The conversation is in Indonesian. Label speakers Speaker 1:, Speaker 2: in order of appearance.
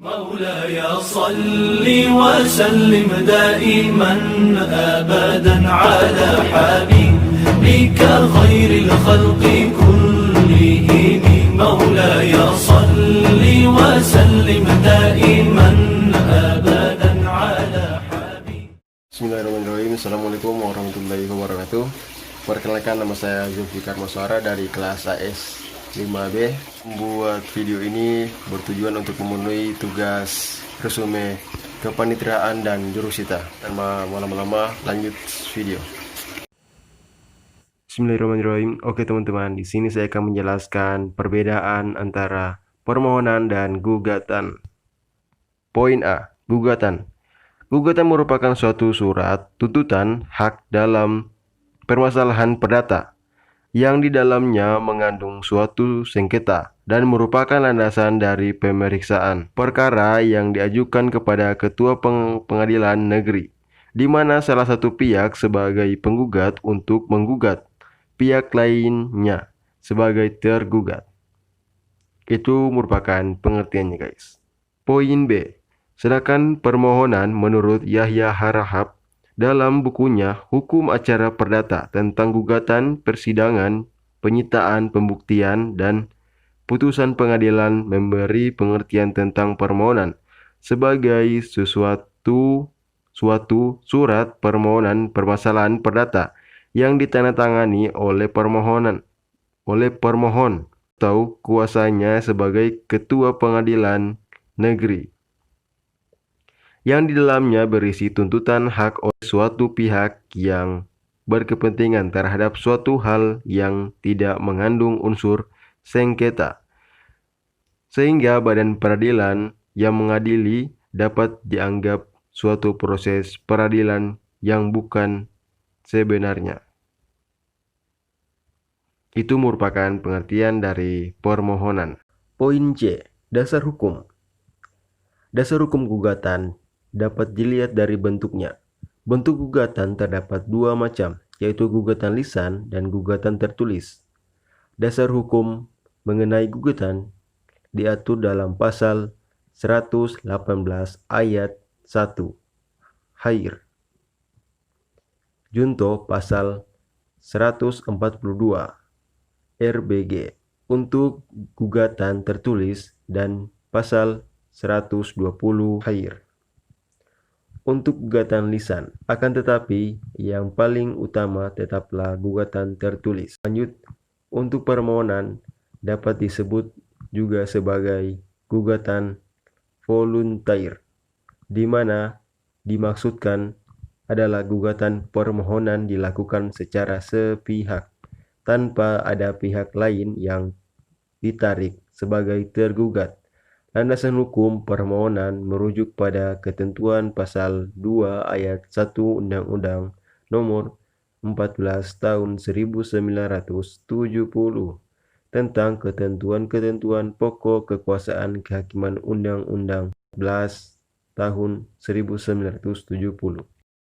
Speaker 1: مولاي صل وسلم دائما أبدا على حبيبك خير الخلق كلهم مولاي صل وسلم دائما أبدا على حبيبك.
Speaker 2: Bismillahirrahmanirrahim. Assalamualaikum warahmatullahi wabarakatuh. Perkenalkan, nama saya Zulfikar Maswara dari kelas AS 5B. Membuat video ini bertujuan untuk memenuhi tugas resume kepanitiaan dan jurusita. Tanpa lama-lama, lanjut video. Bismillahirrahmanirrahim. Oke teman-teman, di sini saya akan menjelaskan perbedaan antara permohonan dan gugatan. Poin A, gugatan. Gugatan merupakan suatu surat tuntutan hak dalam permasalahan perdata yang di dalamnya mengandung suatu sengketa dan merupakan landasan dari pemeriksaan perkara yang diajukan kepada ketua pengadilan negeri, di mana salah satu pihak sebagai penggugat untuk menggugat pihak lainnya sebagai tergugat. Itu merupakan pengertiannya, guys. Poin B. Sedangkan permohonan menurut Yahya Harahap dalam bukunya Hukum Acara Perdata tentang gugatan, persidangan, penyitaan, pembuktian, dan putusan pengadilan memberi pengertian tentang permohonan sebagai suatu surat permohonan permasalahan perdata yang ditandatangani oleh permohon atau kuasanya sebagai ketua pengadilan negeri, yang di dalamnya berisi tuntutan hak oleh suatu pihak yang berkepentingan terhadap suatu hal yang tidak mengandung unsur sengketa, sehingga badan peradilan yang mengadili dapat dianggap suatu proses peradilan yang bukan sebenarnya. Itu merupakan pengertian dari permohonan. Poin C. Dasar hukum. Dasar hukum gugatan dapat dilihat dari bentuknya. Bentuk gugatan terdapat dua macam, yaitu gugatan lisan dan gugatan tertulis. Dasar hukum mengenai gugatan diatur dalam pasal 118 ayat 1 Hair. Junto pasal 142 RBG untuk gugatan tertulis dan pasal 120 Hair untuk gugatan lisan. Akan tetapi yang paling utama tetaplah gugatan tertulis. Lanjut, untuk permohonan dapat disebut juga sebagai gugatan volunteer, di mana dimaksudkan adalah gugatan permohonan dilakukan secara sepihak tanpa ada pihak lain yang ditarik sebagai tergugat. Landasan hukum permohonan merujuk pada ketentuan pasal 2 ayat 1 Undang-Undang Nomor 14 Tahun 1970 tentang ketentuan-ketentuan pokok kekuasaan kehakiman, Undang-Undang 14 Tahun 1970